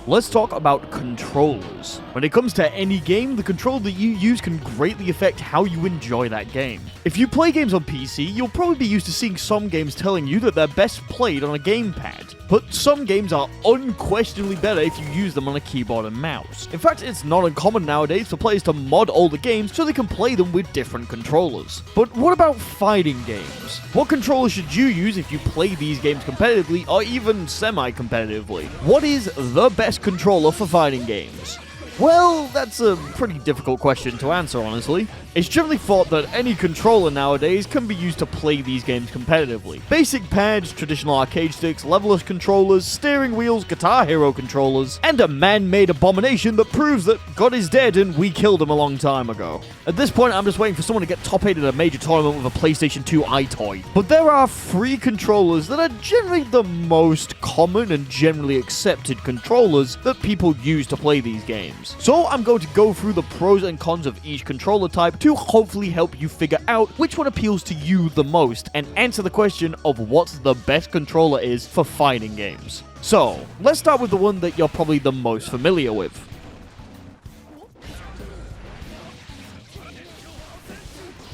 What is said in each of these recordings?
let's talk about controllers. When it comes to any game, the controller that you use can greatly affect how you enjoy that game. If you play games on PC, you'll probably be used to seeing some games telling you that they're best played on a gamepad. But some games are unquestionably better if you use them on a keyboard and mouse. In fact, it's not uncommon nowadays for players to mod older games so they can play them with different controllers. But what about fighting games? What controller should you use if you play these games competitively or even semi-competitively? What is the best controller for fighting games? Well, that's a pretty difficult question to answer, honestly. It's generally thought that any controller nowadays can be used to play these games competitively. Basic pads, traditional arcade sticks, levelless controllers, steering wheels, Guitar Hero controllers, and a man-made abomination that proves that God is dead and we killed him a long time ago. At this point, I'm just waiting for someone to get top 8 at a major tournament with a PlayStation 2 iToy. But there are 3 controllers that are generally the most common and generally accepted controllers that people use to play these games. So I'm going to go through the pros and cons of each controller type to hopefully help you figure out which one appeals to you the most and answer the question of what the best controller is for fighting games. So, let's start with the one that you're probably the most familiar with.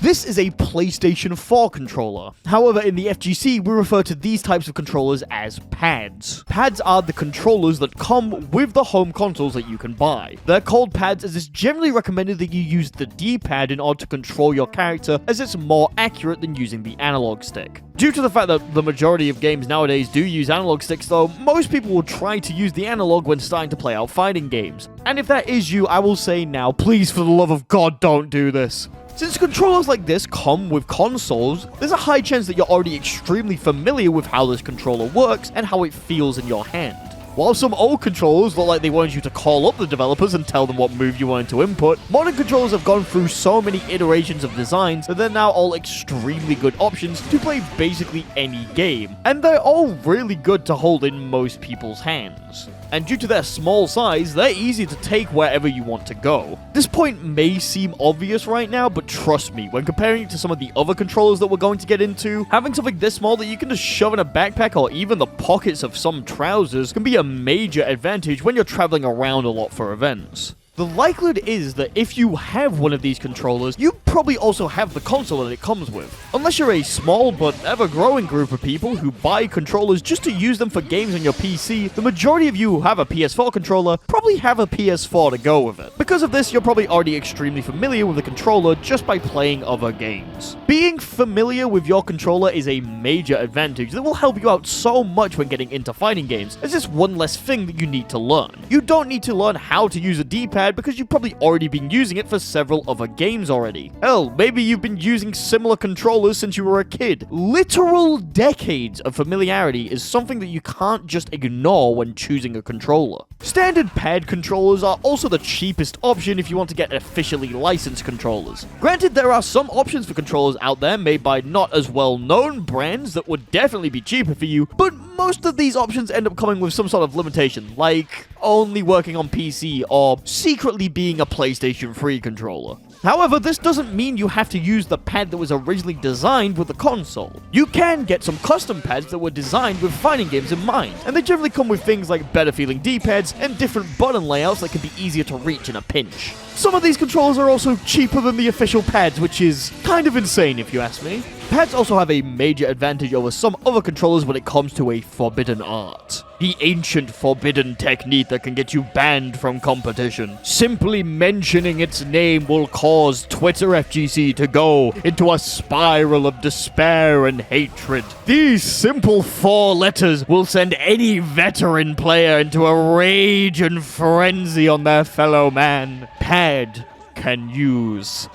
This is a PlayStation 4 controller. However, in the FGC, we refer to these types of controllers as pads. Pads are the controllers that come with the home consoles that you can buy. They're called pads as it's generally recommended that you use the D-pad in order to control your character, as it's more accurate than using the analog stick. Due to the fact that the majority of games nowadays do use analog sticks though, most people will try to use the analog when starting to play out fighting games. And if that is you, I will say now, please for the love of God, don't do this. Since controllers like this come with consoles, there's a high chance that you're already extremely familiar with how this controller works and how it feels in your hand. While some old controllers look like they wanted you to call up the developers and tell them what move you wanted to input, modern controllers have gone through so many iterations of designs that they're now all extremely good options to play basically any game, and they're all really good to hold in most people's hands. And due to their small size, they're easy to take wherever you want to go. This point may seem obvious right now, but trust me, when comparing it to some of the other controllers that we're going to get into, having something this small that you can just shove in a backpack or even the pockets of some trousers can be a major advantage when you're traveling around a lot for events. The likelihood is that if you have one of these controllers, you probably also have the console that it comes with. Unless you're a small but ever-growing group of people who buy controllers just to use them for games on your PC, the majority of you who have a PS4 controller probably have a PS4 to go with it. Because of this, you're probably already extremely familiar with the controller just by playing other games. Being familiar with your controller is a major advantage that will help you out so much when getting into fighting games, as it's one less thing that you need to learn. You don't need to learn how to use a D-pad because you've probably already been using it for several other games already. Hell, maybe you've been using similar controllers since you were a kid. Literal decades of familiarity is something that you can't just ignore when choosing a controller. Standard pad controllers are also the cheapest option if you want to get officially licensed controllers. Granted, there are some options for controllers out there made by not as well-known brands that would definitely be cheaper for you, but most of these options end up coming with some sort of limitation, like only working on PC or secretly being a PlayStation 3 controller. However, this doesn't mean you have to use the pad that was originally designed with the console. You can get some custom pads that were designed with fighting games in mind, and they generally come with things like better feeling D-pads and different button layouts that can be easier to reach in a pinch. Some of these controllers are also cheaper than the official pads, which is kind of insane if you ask me. Pads also have a major advantage over some other controllers when it comes to a forbidden art. The ancient forbidden technique that can get you banned from competition. Simply mentioning its name will cause Twitter FGC to go into a spiral of despair and hatred. These simple 4 letters will send any veteran player into a rage and frenzy on their fellow man. Pad can use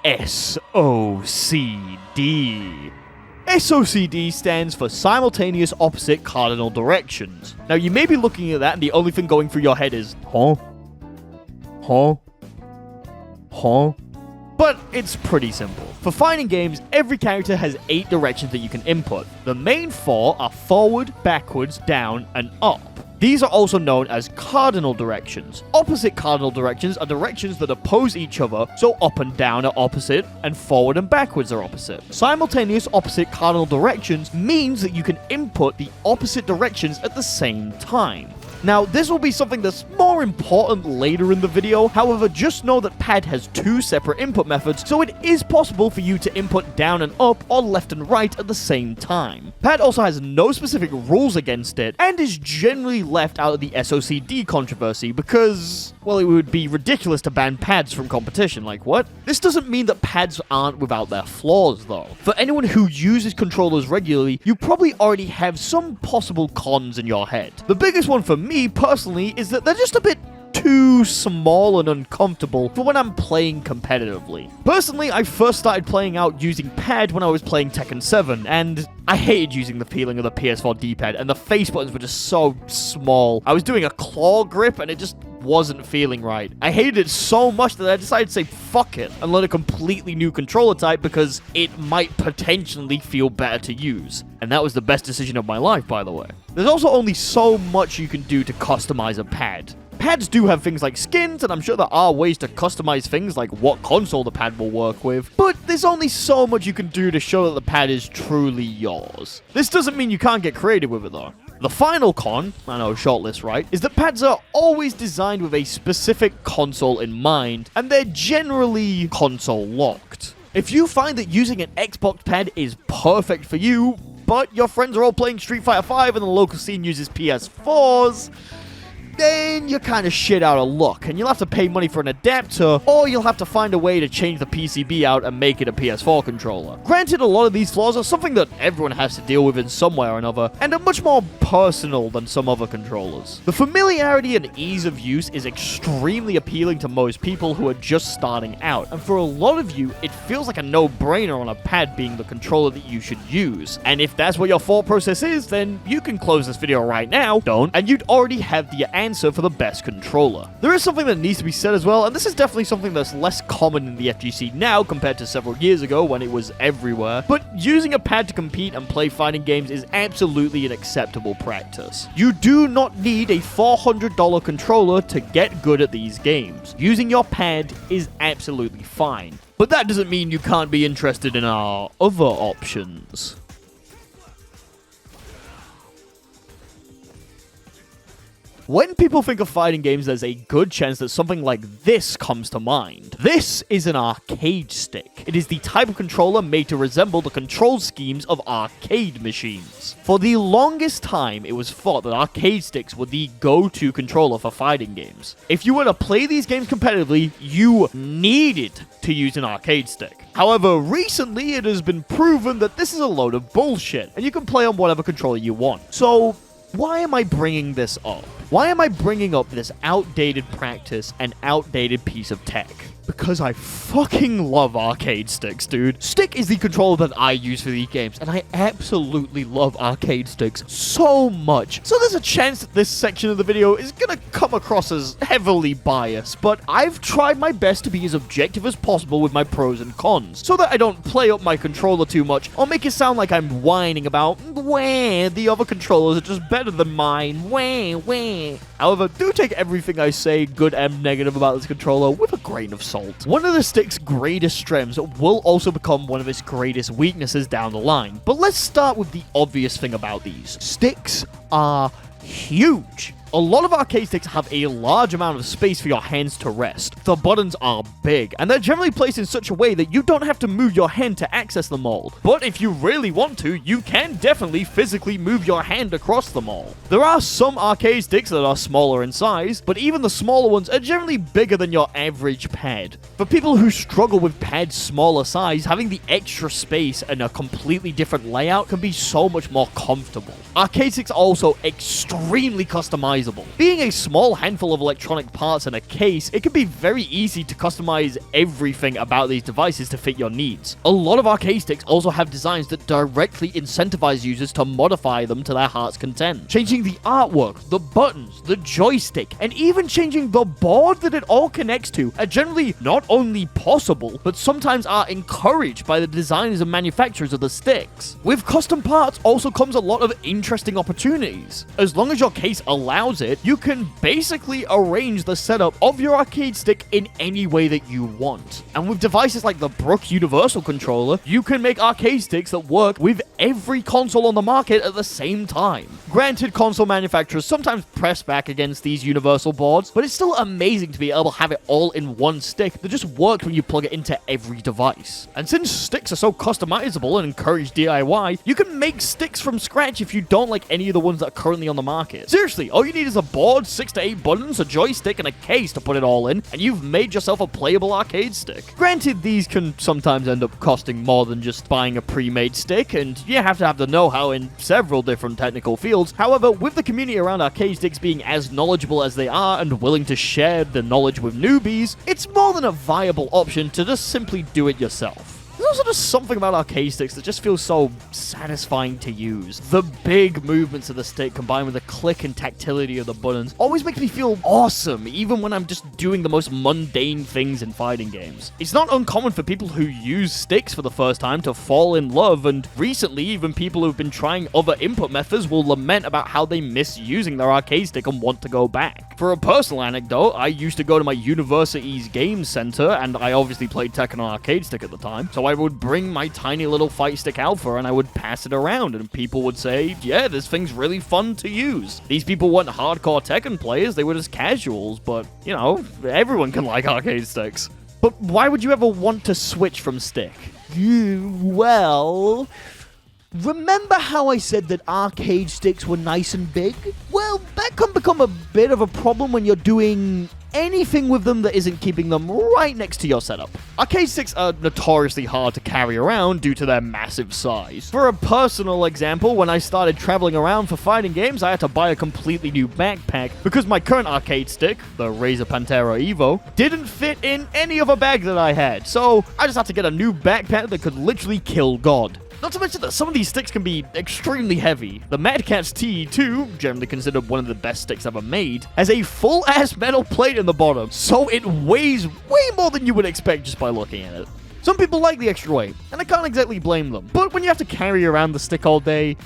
SOCD. SOCD stands for Simultaneous Opposite Cardinal Directions. Now, you may be looking at that and the only thing going through your head is, huh? But it's pretty simple. For fighting games, every character has 8 directions that you can input. The main 4 are forward, backwards, down, and up. These are also known as cardinal directions. Opposite cardinal directions are directions that oppose each other, so up and down are opposite, and forward and backwards are opposite. Simultaneous opposite cardinal directions means that you can input the opposite directions at the same time. Now, this will be something that's more important later in the video. However, just know that pad has 2 separate input methods, so it is possible for you to input down and up or left and right at the same time. Pad also has no specific rules against it, and is generally left out of the SOCD controversy because, well, it would be ridiculous to ban pads from competition. Like, what? This doesn't mean that pads aren't without their flaws, though. For anyone who uses controllers regularly, you probably already have some possible cons in your head. The biggest one for me, personally, is that they're just a bit too small and uncomfortable for when I'm playing competitively. Personally, I first started playing out using pad when I was playing Tekken 7, and I hated using the feeling of the PS4 D-pad, and the face buttons were just so small. I was doing a claw grip, and it just wasn't feeling right. I hated it so much that I decided to say fuck it and learn a completely new controller type because it might potentially feel better to use. And that was the best decision of my life, by the way. There's also only so much you can do to customize a pad. Pads do have things like skins, and I'm sure there are ways to customize things like what console the pad will work with, but there's only so much you can do to show that the pad is truly yours. This doesn't mean you can't get creative with it though. The final con, I know, short list, right, is that pads are always designed with a specific console in mind, and they're generally console locked. If you find that using an Xbox pad is perfect for you, but your friends are all playing Street Fighter V and the local scene uses PS4s, then you're kind of shit out of luck, and you'll have to pay money for an adapter, or you'll have to find a way to change the PCB out and make it a PS4 controller. Granted, a lot of these flaws are something that everyone has to deal with in some way or another, and are much more personal than some other controllers. The familiarity and ease of use is extremely appealing to most people who are just starting out, and for a lot of you, it feels like a no-brainer on a pad being the controller that you should use. And if that's what your thought process is, then you can close this video right now, and you'd already have the answer for the best controller. There is something that needs to be said as well, and this is definitely something that's less common in the FGC now compared to several years ago when it was everywhere, but using a pad to compete and play fighting games is absolutely an acceptable practice. You do not need a $400 controller to get good at these games. Using your pad is absolutely fine, but that doesn't mean you can't be interested in our other options. When people think of fighting games, there's a good chance that something like this comes to mind. This is an arcade stick. It is the type of controller made to resemble the control schemes of arcade machines. For the longest time, it was thought that arcade sticks were the go-to controller for fighting games. If you were to play these games competitively, you needed to use an arcade stick. However, recently it has been proven that this is a load of bullshit, and you can play on whatever controller you want. So, why am I bringing this up? Why am I bringing up this outdated practice and outdated piece of tech? Because I fucking love arcade sticks, dude. Stick is the controller that I use for these games, and I absolutely love arcade sticks so much. So there's a chance that this section of the video is gonna come across as heavily biased, but I've tried my best to be as objective as possible with my pros and cons, so that I don't play up my controller too much, or make it sound like I'm whining about, wah, the other controllers are just better than mine, wah, wah. However, do take everything I say, good and negative about this controller, with a grain of salt. One of the stick's greatest strengths will also become one of its greatest weaknesses down the line. But let's start with the obvious thing about these. Sticks are huge. A lot of arcade sticks have a large amount of space for your hands to rest. The buttons are big, and they're generally placed in such a way that you don't have to move your hand to access them all. But if you really want to, you can definitely physically move your hand across them all. There are some arcade sticks that are smaller in size, but even the smaller ones are generally bigger than your average pad. For people who struggle with pads smaller size, having the extra space and a completely different layout can be so much more comfortable. Arcade sticks are also extremely customizable. Being a small handful of electronic parts in a case, it can be very easy to customize everything about these devices to fit your needs. A lot of arcade sticks also have designs that directly incentivize users to modify them to their heart's content. Changing the artwork, the buttons, the joystick, and even changing the board that it all connects to are generally not only possible, but sometimes are encouraged by the designers and manufacturers of the sticks. With custom parts also comes a lot of interesting opportunities. As long as your case allows allows it, you can basically arrange the setup of your arcade stick in any way that you want. And with devices like the Brook Universal Controller, you can make arcade sticks that work with every console on the market at the same time. Granted, console manufacturers sometimes press back against these universal boards, but it's still amazing to be able to have it all in one stick that just works when you plug it into every device. And since sticks are so customizable and encourage DIY, you can make sticks from scratch if you don't like any of the ones that are currently on the market. Seriously, all you need is a board, 6 to 8 buttons, a joystick, and a case to put it all in, and you've made yourself a playable arcade stick. Granted, these can sometimes end up costing more than just buying a pre-made stick, and you have to have the know-how in several different technical fields. However, with the community around arcade sticks being as knowledgeable as they are and willing to share the knowledge with newbies, it's more than a viable option to just simply do it yourself. There's also just something about arcade sticks that just feels so satisfying to use. The big movements of the stick combined with the click and tactility of the buttons always makes me feel awesome, even when I'm just doing the most mundane things in fighting games. It's not uncommon for people who use sticks for the first time to fall in love, and recently even people who've been trying other input methods will lament about how they miss using their arcade stick and want to go back. For a personal anecdote, I used to go to my university's game center, and I obviously played Tekken on arcade stick at the time, so I would bring my tiny little Fight Stick Alpha and I would pass it around, and people would say, yeah, this thing's really fun to use. These people weren't hardcore Tekken players, they were just casuals, but, you know, everyone can like arcade sticks. But why would you ever want to switch from stick? Well, remember how I said that arcade sticks were nice and big? Well, that can become a bit of a problem when you're doing anything with them that isn't keeping them right next to your setup. Arcade sticks are notoriously hard to carry around due to their massive size. For a personal example, when I started traveling around for fighting games, I had to buy a completely new backpack because my current arcade stick, the Razer Pantera Evo, didn't fit in any other bag that I had, so I just had to get a new backpack that could literally kill God. Not to mention that some of these sticks can be extremely heavy. The Mad Catz TE2, generally considered one of the best sticks ever made, has a full-ass metal plate in the bottom, so it weighs way more than you would expect just by looking at it. Some people like the extra weight, and I can't exactly blame them. But when you have to carry around the stick all day,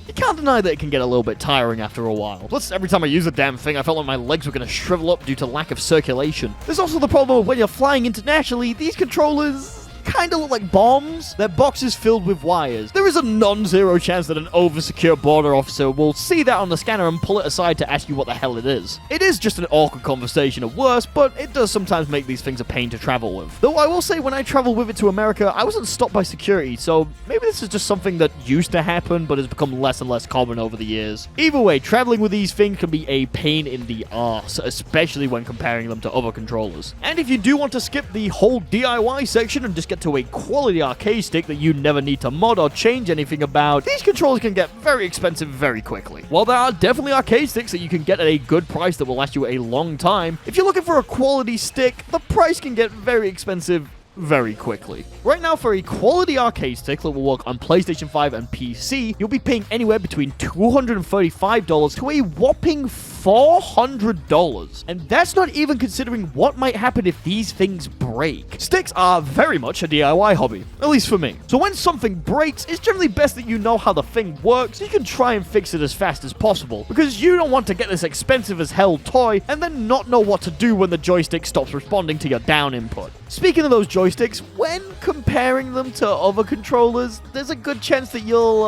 you can't deny that it can get a little bit tiring after a while. Plus, every time I use the damn thing, I felt like my legs were going to shrivel up due to lack of circulation. There's also the problem of when you're flying internationally, these controllers kind of look like bombs. They're boxes filled with wires. There is a non-zero chance that an over-secure border officer will see that on the scanner and pull it aside to ask you what the hell it is. It is just an awkward conversation at worst, but it does sometimes make these things a pain to travel with. Though I will say, when I traveled with it to America, I wasn't stopped by security, so maybe this is just something that used to happen, but has become less and less common over the years. Either way, traveling with these things can be a pain in the arse, especially when comparing them to other controllers. And if you do want to skip the whole DIY section and just get to a quality arcade stick that you never need to mod or change anything about, these controllers can get very expensive very quickly. While there are definitely arcade sticks that you can get at a good price that will last you a long time, if you're looking for a quality stick, the price can get very expensive very quickly. Right now, for a quality arcade stick that will work on PlayStation 5 and PC, you'll be paying anywhere between $235 to a whopping $400. And that's not even considering what might happen if these things break. Sticks are very much a DIY hobby, at least for me. So when something breaks, it's generally best that you know how the thing works so you can try and fix it as fast as possible, because you don't want to get this expensive as hell toy and then not know what to do when the joystick stops responding to your down input. Speaking of those joysticks, when comparing them to other controllers, there's a good chance that you'll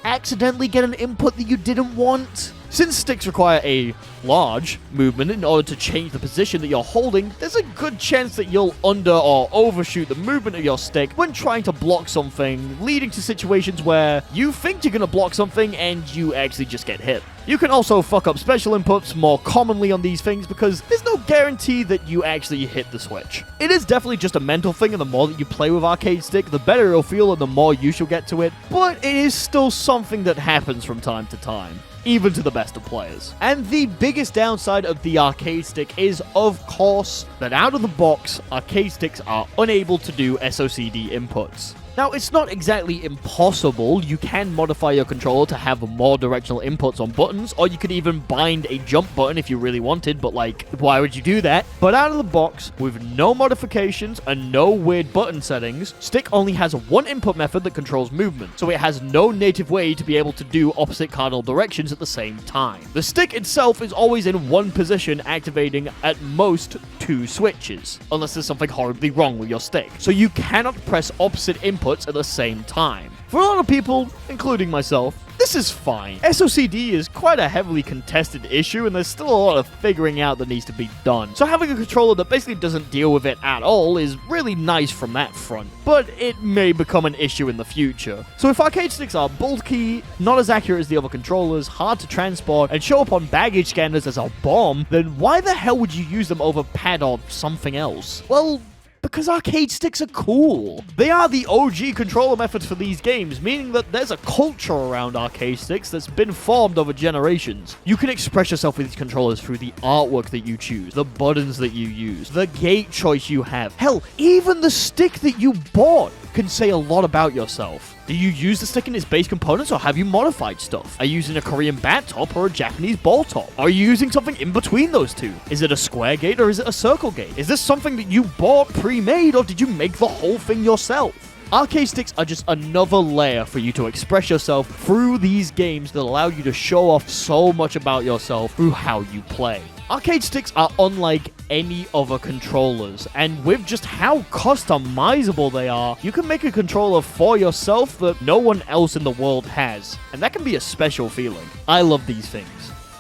accidentally get an input that you didn't want. Since sticks require a large movement in order to change the position that you're holding, there's a good chance that you'll under or overshoot the movement of your stick when trying to block something, leading to situations where you think you're going to block something and you actually just get hit. You can also fuck up special inputs more commonly on these things because there's no guarantee that you actually hit the switch. It is definitely just a mental thing, and the more that you play with arcade stick, the better it'll feel and the more use you'll get to it, but it is still something that happens from time to time, even to the best of players. And the biggest downside of the arcade stick is, of course, that out of the box, arcade sticks are unable to do SOCD inputs. Now, it's not exactly impossible. You can modify your controller to have more directional inputs on buttons, or you could even bind a jump button if you really wanted, but like, why would you do that? But out of the box, with no modifications and no weird button settings, Stick only has one input method that controls movement, so it has no native way to be able to do opposite cardinal directions at the same time. The stick itself is always in one position, activating at most 2 switches, unless there's something horribly wrong with your stick. So you cannot press opposite inputs at the same time. For a lot of people, including myself, this is fine. SOCD is quite a heavily contested issue, and there's still a lot of figuring out that needs to be done. So having a controller that basically doesn't deal with it at all is really nice from that front, but it may become an issue in the future. So if arcade sticks are bulky, not as accurate as the other controllers, hard to transport, and show up on baggage scanners as a bomb, then why the hell would you use them over pad or something else? Well, because arcade sticks are cool. They are the OG controller methods for these games, meaning that there's a culture around arcade sticks that's been formed over generations. You can express yourself with these controllers through the artwork that you choose, the buttons that you use, the gate choice you have. Hell, even the stick that you bought can say a lot about yourself. Do you use the stick in its base components, or have you modified stuff? Are you using a Korean bat top or a Japanese ball top? Are you using something in between those two? Is it a square gate or is it a circle gate? Is this something that you bought pre-made, or did you make the whole thing yourself? Arcade sticks are just another layer for you to express yourself through these games that allow you to show off so much about yourself through how you play. Arcade sticks are unlike any other controllers, and with just how customizable they are, you can make a controller for yourself that no one else in the world has, and that can be a special feeling. I love these things.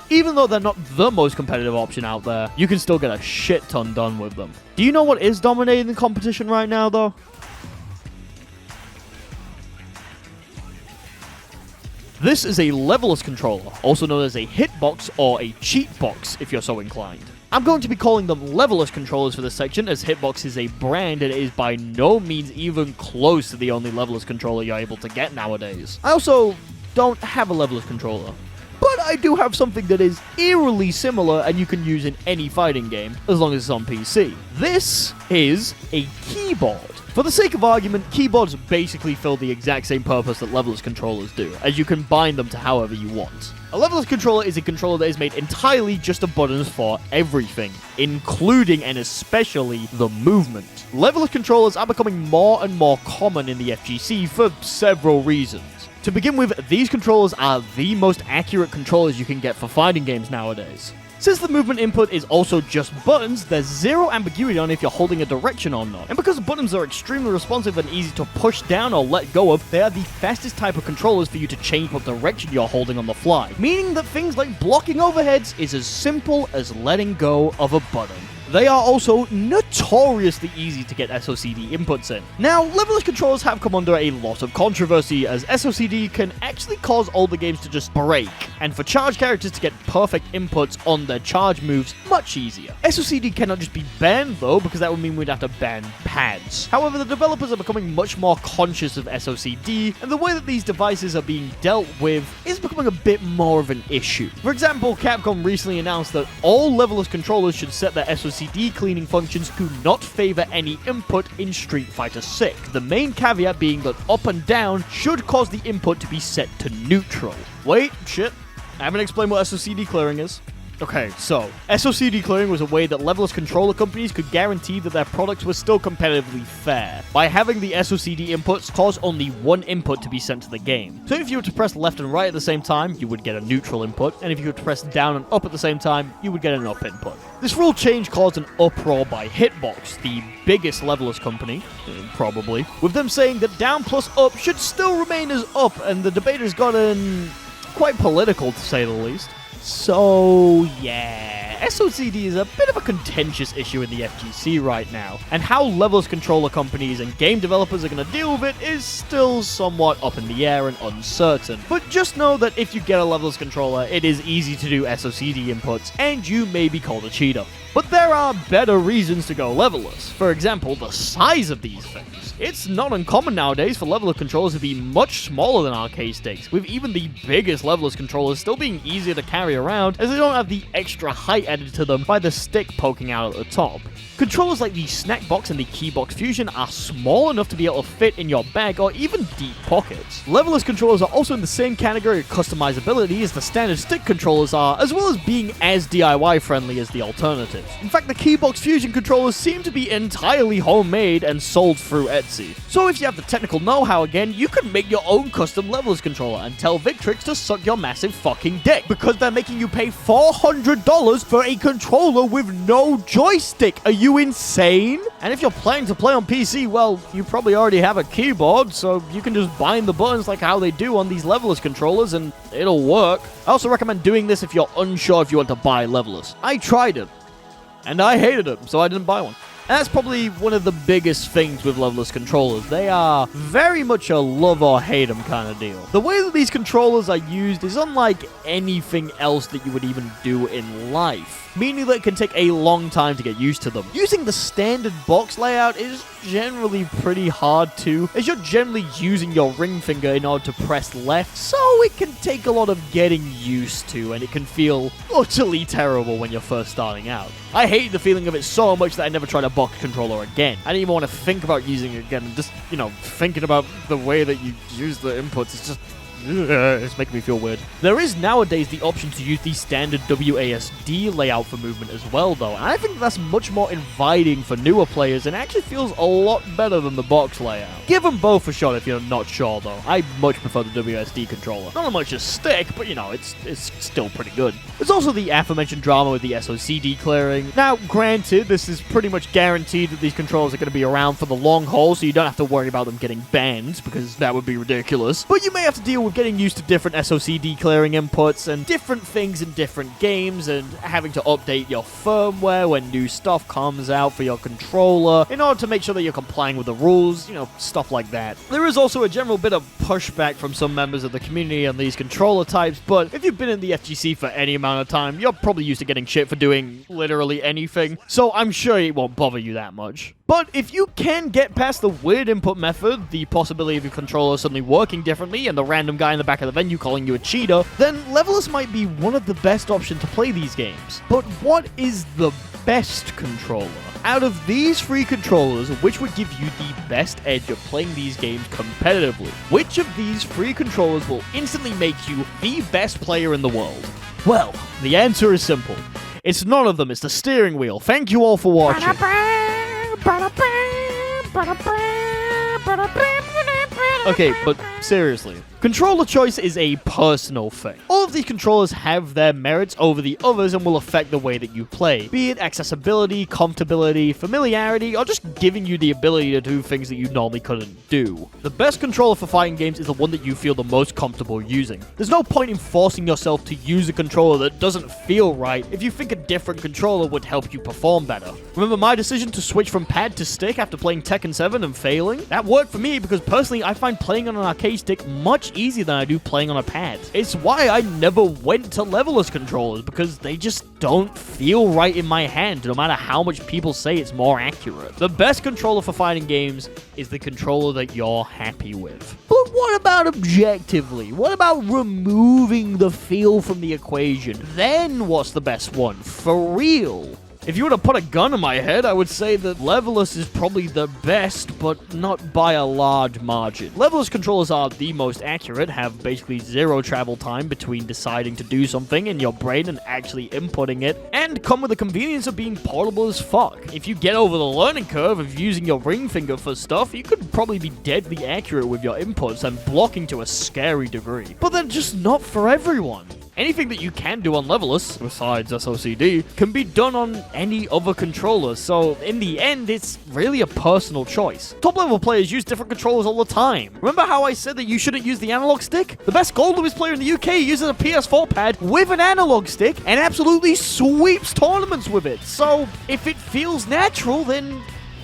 Even though they're not the most competitive option out there, you can still get a shit ton done with them. Do you know what is dominating the competition right now, though? This is a levelless controller, also known as a hitbox or a cheat box if you're so inclined. I'm going to be calling them levelless controllers for this section, as Hitbox is a brand and it is by no means even close to the only levelless controller you're able to get nowadays. I also don't have a levelless controller, but I do have something that is eerily similar and you can use in any fighting game, as long as it's on PC. This is a keyboard. For the sake of argument, keyboards basically fill the exact same purpose that levelless controllers do, as you can bind them to however you want. A levelless controller is a controller that is made entirely just of buttons for everything, including and especially the movement. Levelless controllers are becoming more and more common in the FGC for several reasons. To begin with, these controllers are the most accurate controllers you can get for fighting games nowadays. Since the movement input is also just buttons, there's zero ambiguity on if you're holding a direction or not. And because buttons are extremely responsive and easy to push down or let go of, they are the fastest type of controllers for you to change what direction you're holding on the fly. Meaning that things like blocking overheads is as simple as letting go of a button. They are also notoriously easy to get SOCD inputs in. Now, levelless controllers have come under a lot of controversy, as SOCD can actually cause older games to just break, and for charge characters to get perfect inputs on their charge moves much easier. SOCD cannot just be banned though, because that would mean we'd have to ban pads. However, the developers are becoming much more conscious of SOCD, and the way that these devices are being dealt with is becoming a bit more of an issue. For example, Capcom recently announced that all levelless controllers should set their SOCD cleaning functions to not favor any input in Street Fighter 6. The main caveat being that up and down should cause the input to be set to neutral. Wait, shit. I haven't explained what SOCD clearing is. Okay, so, SOCD clearing was a way that levelless controller companies could guarantee that their products were still competitively fair, by having the SOCD inputs cause only one input to be sent to the game. So if you were to press left and right at the same time, you would get a neutral input, and if you were to press down and up at the same time, you would get an up input. This rule change caused an uproar by Hitbox, the biggest levelless company, probably, with them saying that down plus up should still remain as up, and the debaters got quite political, to say the least. So, yeah, SOCD is a bit of a contentious issue in the FGC right now, and how levelless controller companies and game developers are going to deal with it is still somewhat up in the air and uncertain. But just know that if you get a levelless controller, it is easy to do SOCD inputs, and you may be called a cheater. But there are better reasons to go levelless. For example, the size of these things. It's not uncommon nowadays for levelless controllers to be much smaller than arcade sticks, with even the biggest levelless controllers still being easier to carry around, as they don't have the extra height added to them by the stick poking out at the top. Controllers like the Snack Box and the Keybox Fusion are small enough to be able to fit in your bag or even deep pockets. Levelless controllers are also in the same category of customizability as the standard stick controllers are, as well as being as DIY friendly as the alternatives. In fact, the Keybox Fusion controllers seem to be entirely homemade and sold through Etsy. So if you have the technical know-how again, you could make your own custom Levelless controller and tell Victrix to suck your massive fucking dick, because they're making you pay $400 for a controller with no joystick. Are you insane? And if you're planning to play on PC, well, you probably already have a keyboard, so you can just bind the buttons like how they do on these Levelless controllers and it'll work. I also recommend doing this if you're unsure if you want to buy Levelless. I tried it, and I hated it, so I didn't buy one. And that's probably one of the biggest things with Levelless controllers. They are very much a love or hate them kind of deal. The way that these controllers are used is unlike anything else that you would even do in life, meaning that it can take a long time to get used to them. Using the standard box layout is generally pretty hard too, as you're generally using your ring finger in order to press left, so it can take a lot of getting used to, and it can feel utterly terrible when you're first starting out. I hate the feeling of it so much that I never tried a box controller again. I didn't even want to think about using it again. Just, thinking about the way that you use the inputs is just... it's making me feel weird. There is nowadays the option to use the standard WASD layout for movement as well, though, and I think that's much more inviting for newer players and actually feels a lot better than the box layout. Give them both a shot if you're not sure, though. I much prefer the WASD controller. Not as much as stick, but it's still pretty good. There's also the aforementioned drama with the SOC declaring. Now, granted, this is pretty much guaranteed that these controllers are going to be around for the long haul, so you don't have to worry about them getting banned, because that would be ridiculous. But you may have to deal with getting used to different SOC declaring inputs and different things in different games, and having to update your firmware when new stuff comes out for your controller in order to make sure that you're complying with the rules, stuff like that. There is also a general bit of pushback from some members of the community on these controller types, but if you've been in the FGC for any amount of time, you're probably used to getting shit for doing literally anything, so I'm sure it won't bother you that much. But if you can get past the weird input method, the possibility of your controller suddenly working differently, and the random guy in the back of the venue calling you a cheater, then Levelless might be one of the best options to play these games. But what is the best controller? Out of these three controllers, which would give you the best edge of playing these games competitively? Which of these three controllers will instantly make you the best player in the world? Well, the answer is simple. It's none of them, it's the steering wheel. Thank you all for watching. Okay, but seriously, controller choice is a personal thing. All of these controllers have their merits over the others and will affect the way that you play, be it accessibility, comfortability, familiarity, or just giving you the ability to do things that you normally couldn't do. The best controller for fighting games is the one that you feel the most comfortable using. There's no point in forcing yourself to use a controller that doesn't feel right if you think a different controller would help you perform better. Remember my decision to switch from pad to stick after playing Tekken 7 and failing? That worked for me because personally I find playing on an arcade stick much easier than I do playing on a pad. It's why I never went to Levelless controllers, because they just don't feel right in my hand, no matter how much people say it's more accurate. The best controller for fighting games is the controller that you're happy with. But what about objectively? What about removing the feel from the equation? Then what's the best one? For real? If you were to put a gun in my head, I would say that Levelless is probably the best, but not by a large margin. Levelless controllers are the most accurate, have basically zero travel time between deciding to do something in your brain and actually inputting it, and come with the convenience of being portable as fuck. If you get over the learning curve of using your ring finger for stuff, you could probably be deadly accurate with your inputs and blocking to a scary degree. But they're just not for everyone. Anything that you can do on Levelless, besides SOCD, can be done on any other controller, so in the end, it's really a personal choice. Top-level players use different controllers all the time. Remember how I said that you shouldn't use the analog stick? The best Gold Lewis player in the UK uses a PS4 pad with an analog stick and absolutely sweeps tournaments with it. So, if it feels natural, then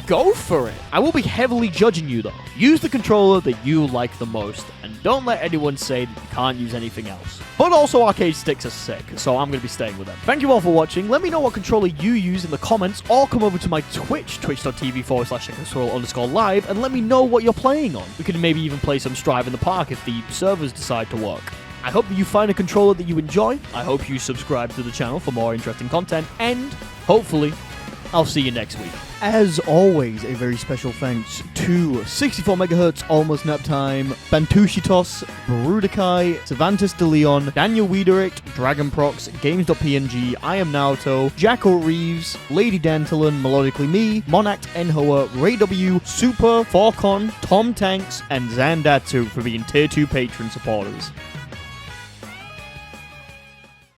go for it. I will be heavily judging you though. Use the controller that you like the most, and don't let anyone say that you can't use anything else. But also arcade sticks are sick, so I'm going to be staying with them. Thank you all for watching. Let me know what controller you use in the comments, or come over to my Twitch, twitch.tv/live, and let me know what you're playing on. We could maybe even play some Strive in the Park if the servers decide to work. I hope that you find a controller that you enjoy. I hope you subscribe to the channel for more interesting content, and hopefully, I'll see you next week. As always, a very special thanks to 64 MHz, Almost Nap Time, Bantushitos, Brudikai, Cervantes de Leon, Daniel Wiedericht, Dragonprox, Games.png, I Am Naruto, Jacko Reeves, Lady Dantalon, Melodically Me, Monact Enhoa, Ray W, Super, Falcon, Tom Tanks, and Zandatsu for being Tier 2 patron supporters.